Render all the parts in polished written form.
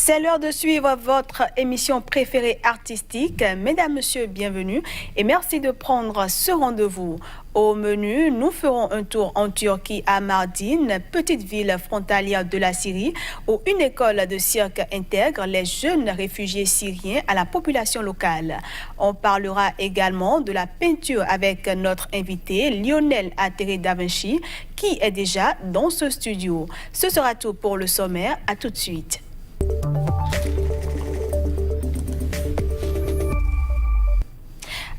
C'est l'heure de suivre votre émission préférée artistique. Mesdames, Messieurs, bienvenue et merci de prendre ce rendez-vous. Au menu, nous ferons un tour en Turquie à Mardin, petite ville frontalière de la Syrie, où une école de cirque intègre les jeunes réfugiés syriens à la population locale. On parlera également de la peinture avec notre invité Lionel Atterré Da Vinci, qui est déjà dans ce studio. Ce sera tout pour le sommaire. À tout de suite.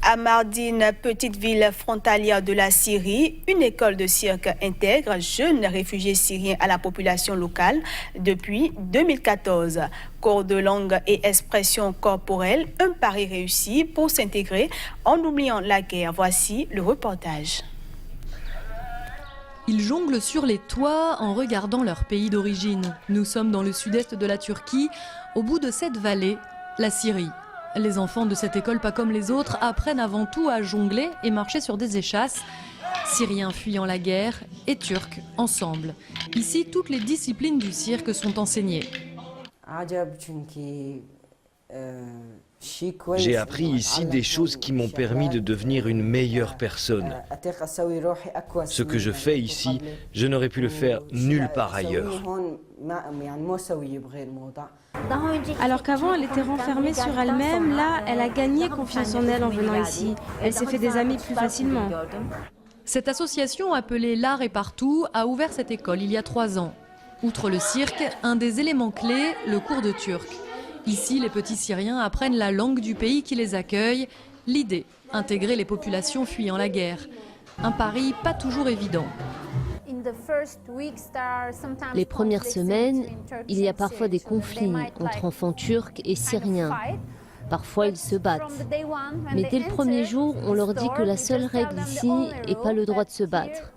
À Mardin, petite ville frontalière de la Syrie, une école de cirque intègre jeunes réfugiés syriens à la population locale depuis 2014. Cours de langue et expression corporelle, un pari réussi pour s'intégrer en oubliant la guerre. Voici le reportage. Ils jonglent sur les toits en regardant leur pays d'origine. Nous sommes dans le sud-est de la Turquie, au bout de cette vallée, la Syrie. Les enfants de cette école, pas comme les autres, apprennent avant tout à jongler et marcher sur des échasses. Syriens fuyant la guerre et Turcs ensemble. Ici, toutes les disciplines du cirque sont enseignées. J'ai appris ici des choses qui m'ont permis de devenir une meilleure personne. Ce que je fais ici, je n'aurais pu le faire nulle part ailleurs. Alors qu'avant, elle était renfermée sur elle-même, là, elle a gagné confiance en elle en venant ici. Elle s'est fait des amis plus facilement. Cette association appelée L'Art est partout a ouvert cette école il y a 3 ans. Outre le cirque, un des éléments clés, le cours de turc. Ici, les petits Syriens apprennent la langue du pays qui les accueille. L'idée, intégrer les populations fuyant la guerre. Un pari pas toujours évident. Les premières semaines, il y a parfois des conflits entre enfants turcs et syriens. Parfois, ils se battent. Mais dès le premier jour, on leur dit que la seule règle ici n'est pas le droit de se battre.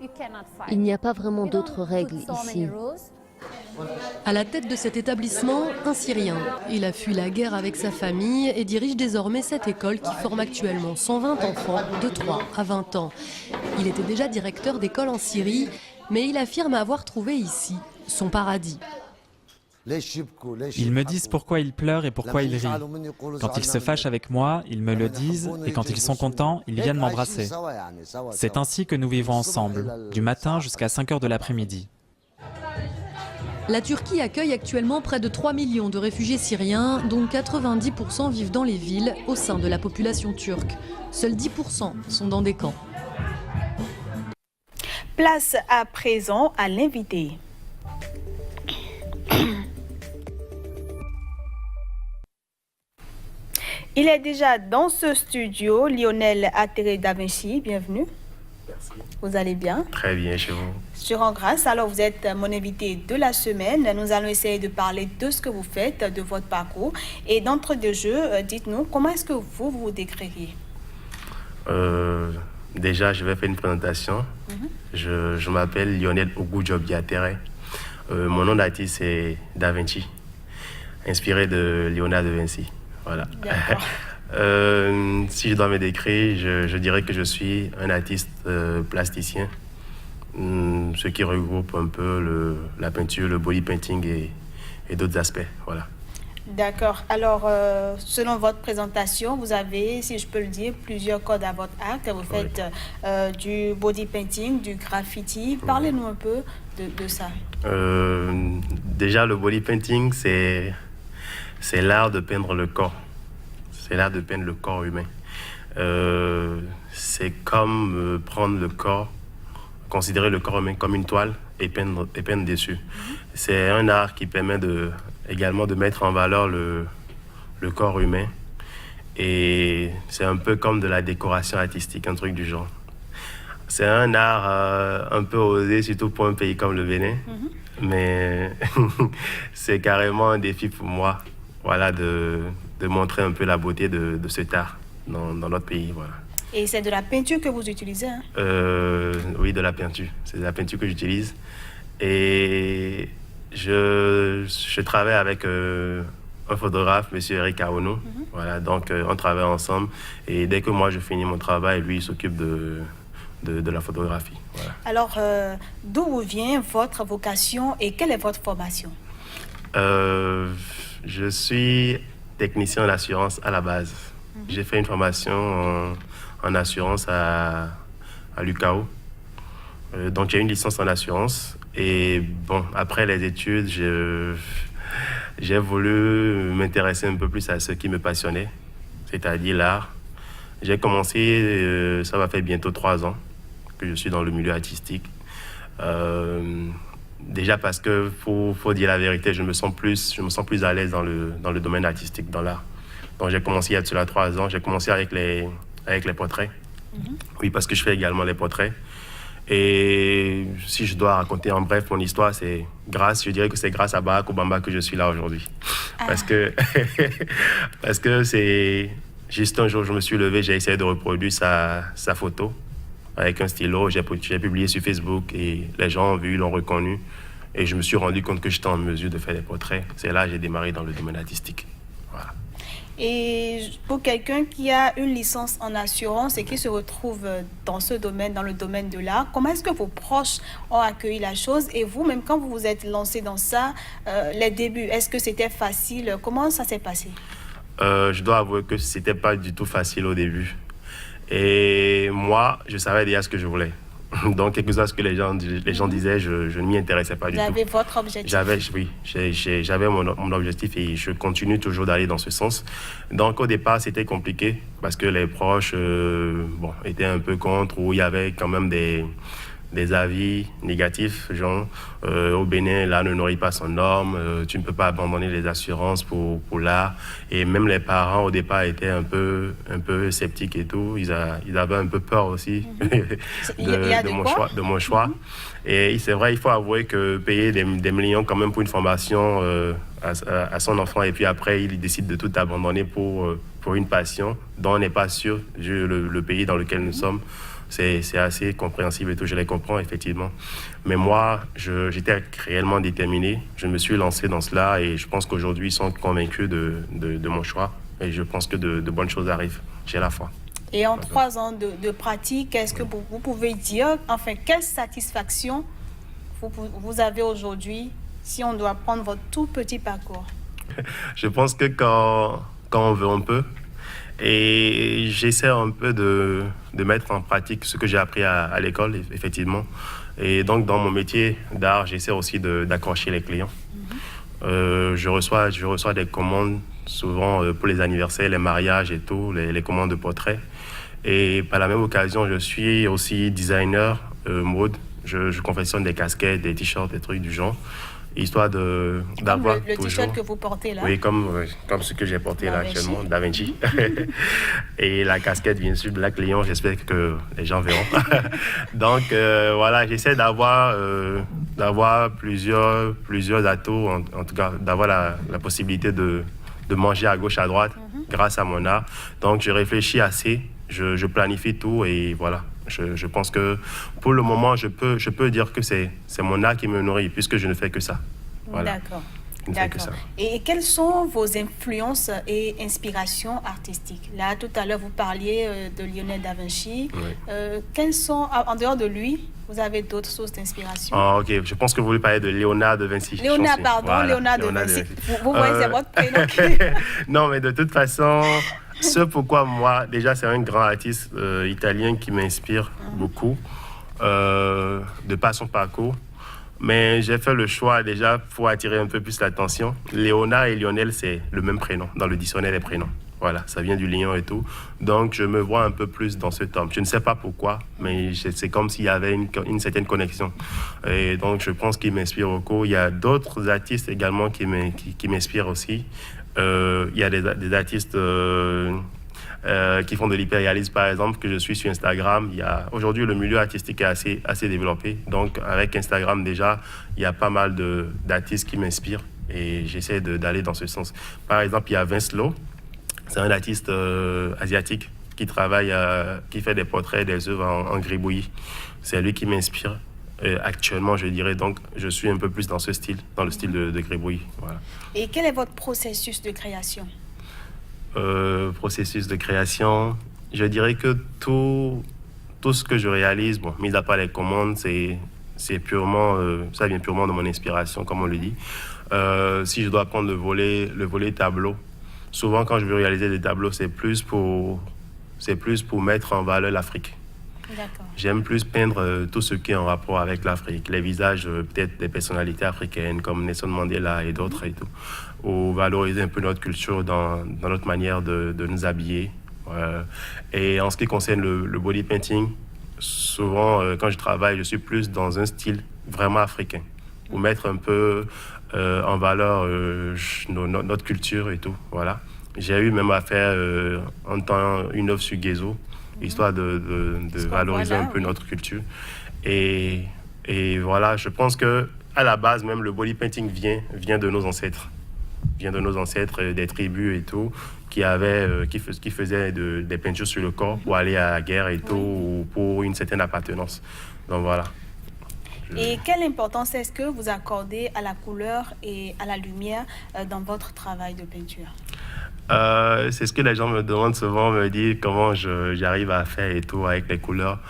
Il n'y a pas vraiment d'autres règles ici. À la tête de cet établissement, un Syrien. Il a fui la guerre avec sa famille et dirige désormais cette école qui forme actuellement 120 enfants de 3 à 20 ans. Il était déjà directeur d'école en Syrie, mais il affirme avoir trouvé ici son paradis. Ils me disent pourquoi ils pleurent et pourquoi ils rient. Quand ils se fâchent avec moi, ils me le disent et quand ils sont contents, ils viennent m'embrasser. C'est ainsi que nous vivons ensemble, du matin jusqu'à 5 heures de l'après-midi. La Turquie accueille actuellement près de 3 millions de réfugiés syriens, dont 90% vivent dans les villes au sein de la population turque. Seuls 10% sont dans des camps. Place à présent à l'invité. Il est déjà dans ce studio, Lionel Atterré Da Vinci, bienvenue. Merci. Vous allez bien? Très bien, chez vous. Je rends grâce. Alors, vous êtes mon invité de la semaine. Nous allons essayer de parler de ce que vous faites, de votre parcours. Et d'entre deux jeux, dites-nous, comment est-ce que vous vous décririez? Déjà, je vais faire une présentation. Je m'appelle Lionel Ogudjobi Atterré. Mon nom d'artiste, c'est Da Vinci, inspiré de Léonard de Vinci. Voilà. Si je dois me décrire, je dirais que je suis un artiste plasticien, ce qui regroupe un peu la peinture, le body painting et d'autres aspects. Voilà. D'accord. Alors, selon votre présentation, vous avez, si je peux le dire, plusieurs codes à votre arc. Vous faites du body painting, du graffiti. Parlez-nous un peu de ça. Déjà, le body painting, c'est l'art de peindre le corps. C'est l'art de peindre le corps humain. C'est comme prendre le corps, considérer le corps humain comme une toile et peindre dessus. C'est un art qui permet également de mettre en valeur le corps humain. Et c'est un peu comme de la décoration artistique, un truc du genre. C'est un art un peu osé, surtout pour un pays comme le Bénin. Mais c'est carrément un défi pour moi, voilà, de montrer un peu la beauté de cet art dans notre pays, voilà. Et c'est de la peinture que vous utilisez, hein? Oui, de la peinture. C'est de la peinture que j'utilise. Et je travaille avec un photographe, M. Eric Aono. Voilà, donc on travaille ensemble. Et dès que moi je finis mon travail, lui il s'occupe de la photographie. Voilà. Alors, d'où vient votre vocation et quelle est votre formation? Je suis technicien d'assurance à la base. J'ai fait une formation en assurance à l'UCAO. Donc, j'ai une licence en assurance. Et bon, après les études, j'ai voulu m'intéresser un peu plus à ce qui me passionnait, c'est-à-dire l'art. J'ai commencé, ça va faire bientôt 3 ans que je suis dans le milieu artistique. Déjà parce que, faut dire la vérité, je me sens plus à l'aise dans le domaine artistique, dans l'art. Donc j'ai commencé il y a cela 3 ans, j'ai commencé avec les portraits. Oui, parce que je fais également les portraits. Et si je dois raconter en bref mon histoire, je dirais que c'est grâce à Barack Obama que je suis là aujourd'hui. Parce que c'est juste un jour, je me suis levé, j'ai essayé de reproduire sa photo avec un stylo. J'ai publié sur Facebook et les gens ont vu, l'ont reconnu. Et je me suis rendu compte que j'étais en mesure de faire des portraits. C'est là que j'ai démarré dans le domaine artistique. Voilà. Et pour quelqu'un qui a une licence en assurance et qui se retrouve dans ce domaine, dans le domaine de l'art, comment est-ce que vos proches ont accueilli la chose? Et vous, même quand vous vous êtes lancé dans ça, les débuts, est-ce que c'était facile? Comment ça s'est passé? Je dois avouer que c'était pas du tout facile au début. Et moi, je savais déjà ce que je voulais. Donc, quelque chose que les gens disaient, je ne m'y intéressais pas du tout. Vous avez votre objectif? J'avais mon objectif et je continue toujours d'aller dans ce sens. Donc, au départ, c'était compliqué parce que les proches étaient un peu contre, ou il y avait quand même des avis négatifs, genre au Bénin, l'art ne nourrit pas son norme, tu ne peux pas abandonner les assurances pour l'art. Et même les parents au départ étaient un peu sceptiques et tout, ils avaient un peu peur aussi de mon choix. Et c'est vrai, il faut avouer que payer des millions quand même pour une formation à son enfant, et puis après il décide de tout abandonner pour une passion dont on n'est pas sûr, vu le pays dans lequel nous sommes. C'est assez compréhensible et tout, je les comprends effectivement. Mais moi, j'étais réellement déterminé. Je me suis lancé dans cela et je pense qu'aujourd'hui, ils sont convaincus de mon choix. Et je pense que de bonnes choses arrivent. J'ai la foi. Et en 3 ans de pratique, est-ce que vous pouvez dire, enfin, quelle satisfaction vous avez aujourd'hui si on doit prendre votre tout petit parcours? Je pense que quand on veut, on peut. Et j'essaie un peu de mettre en pratique ce que j'ai appris à l'école, effectivement. Et donc, dans mon métier d'art, j'essaie aussi d'accrocher les clients. Je reçois des commandes, souvent pour les anniversaires, les mariages et tout, les commandes de portraits. Et par la même occasion, je suis aussi designer mode. Je confectionne des casquettes, des t-shirts, des trucs du genre. Histoire d'avoir le t-shirt que vous portez là. Oui, comme ce que j'ai porté là actuellement, Da Vinci. Et la casquette, bien sûr, Black Lion, j'espère que les gens verront. Donc, voilà, j'essaie d'avoir plusieurs atouts, en tout cas, d'avoir la possibilité de manger à gauche, à droite, grâce à mon art. Donc, je réfléchis assez, je planifie tout et voilà. Je pense que pour le moment, je peux dire que c'est mon art qui me nourrit puisque je ne fais que ça. Voilà. D'accord. Et quelles sont vos influences et inspirations artistiques? Là, tout à l'heure, vous parliez de Lionel Da Vinci. Oui. Quelles sont, en dehors de lui, vous avez d'autres sources d'inspiration? Ok, je pense que vous voulez parler de Léonard de Vinci. Léonard de Vinci. Vous voyez, c'est votre prénom. Non, mais de toute façon... Ce pourquoi moi, déjà, c'est un grand artiste italien qui m'inspire beaucoup, de par son parcours. Mais j'ai fait le choix déjà pour attirer un peu plus l'attention. Léonard et Lionel, c'est le même prénom dans le dictionnaire des prénoms. Voilà, ça vient du lion et tout. Donc, je me vois un peu plus dans ce tome. Je ne sais pas pourquoi, mais c'est comme s'il y avait une certaine connexion. Et donc, je pense qu'il m'inspire beaucoup. Il y a d'autres artistes également qui m'inspirent aussi. Il y a des artistes qui font de l'hyperréalisme, par exemple, que je suis sur Instagram. Aujourd'hui, le milieu artistique est assez développé. Donc, avec Instagram, déjà, il y a pas mal d'artistes qui m'inspirent et j'essaie d'aller dans ce sens. Par exemple, il y a Vince Lo. C'est un artiste asiatique qui travaille, qui fait des portraits, des œuvres en gribouillis. C'est lui qui m'inspire. Actuellement, je dirais, donc, je suis un peu plus dans ce style, dans le style de gribouillis. Voilà. Et quel est votre processus de création? Processus de création, je dirais que tout ce que je réalise, bon, mis à part les commandes, c'est ça vient purement de mon inspiration, comme on le dit. Si je dois prendre le volet tableau, souvent quand je veux réaliser des tableaux, c'est plus pour mettre en valeur l'Afrique. J'aime plus peindre tout ce qui est en rapport avec l'Afrique, les visages peut-être des personnalités africaines comme Nelson Mandela et d'autres et tout, ou valoriser un peu notre culture dans notre manière de nous habiller. Et en ce qui concerne le body painting, souvent quand je travaille, je suis plus dans un style vraiment africain, pour mettre un peu en valeur notre culture et tout. Voilà. J'ai eu même à faire une œuvre sur Guézo, histoire de valoriser un peu notre culture. Et voilà, je pense que à la base, même le body painting vient de nos ancêtres. Vient de nos ancêtres, des tribus et tout, qui faisaient des peintures sur le corps pour aller à la guerre et tout, ou pour une certaine appartenance. Donc voilà. Et quelle importance est-ce que vous accordez à la couleur et à la lumière dans votre travail de peinture? C'est ce que les gens me demandent souvent, me disent comment j'arrive à faire et tout avec les couleurs.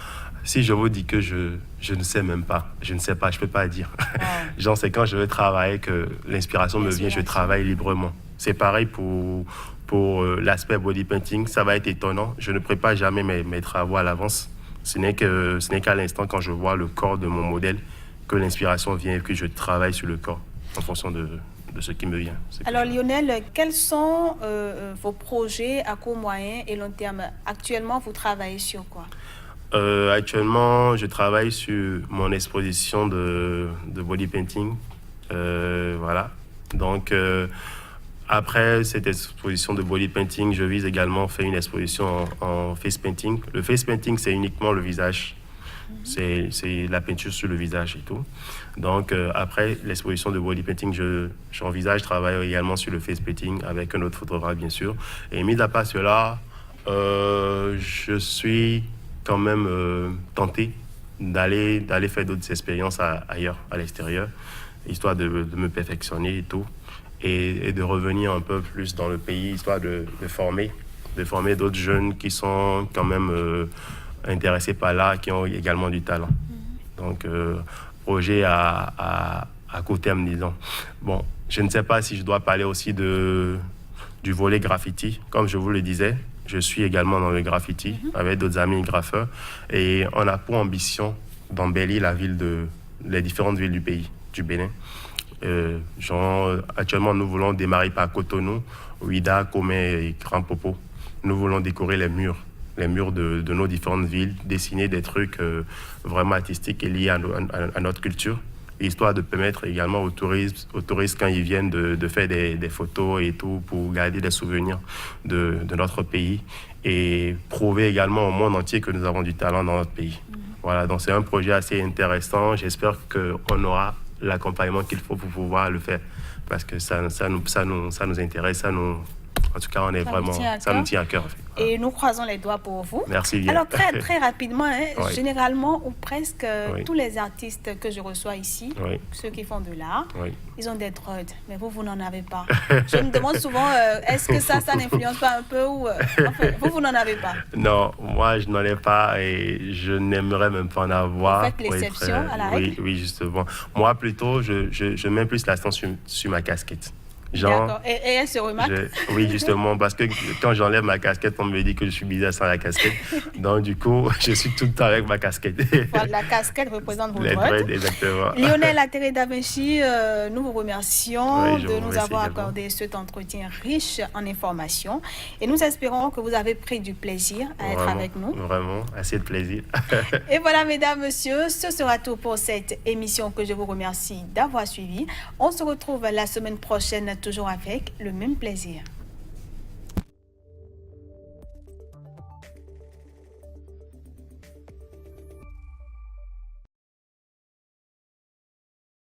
Si je vous dis que je ne sais même pas, je ne sais pas, je ne peux pas dire. Wow. Genre, c'est quand je veux travailler que l'inspiration me vient, je travaille librement. C'est pareil pour l'aspect body painting, ça va être étonnant. Je ne prépare jamais mes travaux à l'avance. Ce n'est qu'à l'instant quand je vois le corps de mon modèle que l'inspiration vient et que je travaille sur le corps en fonction de ce qui me vient. Alors Lionel, quels sont vos projets à court, moyen et long terme? Actuellement, vous travaillez sur quoi? Actuellement, je travaille sur mon exposition de body painting. Voilà. Donc, après cette exposition de body painting, je vise également faire une exposition en face painting. Le face painting, c'est uniquement le visage. C'est la peinture sur le visage et tout. Donc, après l'exposition de body painting, j'envisage travailler également sur le face painting avec un autre photographe, bien sûr. Et mis à part cela, je suis quand même tenté d'aller faire d'autres expériences ailleurs, à l'extérieur, histoire de me perfectionner et tout. Et de revenir un peu plus dans le pays, histoire de former d'autres jeunes qui sont quand même intéressés par l'art, qui ont également du talent. Donc, projet à court terme, disons. Bon, je ne sais pas si je dois parler aussi du volet graffiti. Comme je vous le disais, je suis également dans le graffiti avec d'autres amis graffeurs. Et on a pour ambition d'embellir les différentes villes du pays, du Bénin. Actuellement, nous voulons démarrer par Cotonou, Ouida, Komé et Grand Popo. Nous voulons décorer les murs de nos différentes villes, dessiner des trucs vraiment artistiques et liés à notre culture, histoire de permettre également aux touristes quand ils viennent de faire des photos et tout, pour garder des souvenirs de notre pays et prouver également au monde entier que nous avons du talent dans notre pays. Voilà, donc c'est un projet assez intéressant. J'espère qu'on aura l'accompagnement qu'il faut pour pouvoir le faire, parce que ça nous intéresse, en tout cas, ça nous tient à cœur. Et nous croisons les doigts pour vous. Merci bien. Alors très rapidement, Oui. Généralement ou presque tous les artistes que je reçois ici, ceux qui font de l'art, ils ont des drogues, mais vous n'en avez pas. Je me demande souvent, est-ce que ça n'influence pas un peu ou enfin, vous n'en avez pas? Non, moi je n'en ai pas et je n'aimerais même pas en avoir. Vous faites l'exception à la règle? Oui, justement. Moi plutôt, je mets plus l'accent sur ma casquette. D'accord. Et elle se remarque? Oui, justement, parce que quand j'enlève ma casquette, on me dit que je suis bizarre sans la casquette. Donc, du coup, je suis tout le temps avec ma casquette. Voilà, la casquette représente vos les droits. Exactement. Lionel Atterré Da Vinci, nous vous remercions de nous avoir accordé cet entretien riche en informations. Et nous espérons que vous avez pris du plaisir à être avec nous. Vraiment, assez de plaisir. Et voilà, mesdames, messieurs, ce sera tout pour cette émission que je vous remercie d'avoir suivi. On se retrouve la semaine prochaine, toujours avec le même plaisir.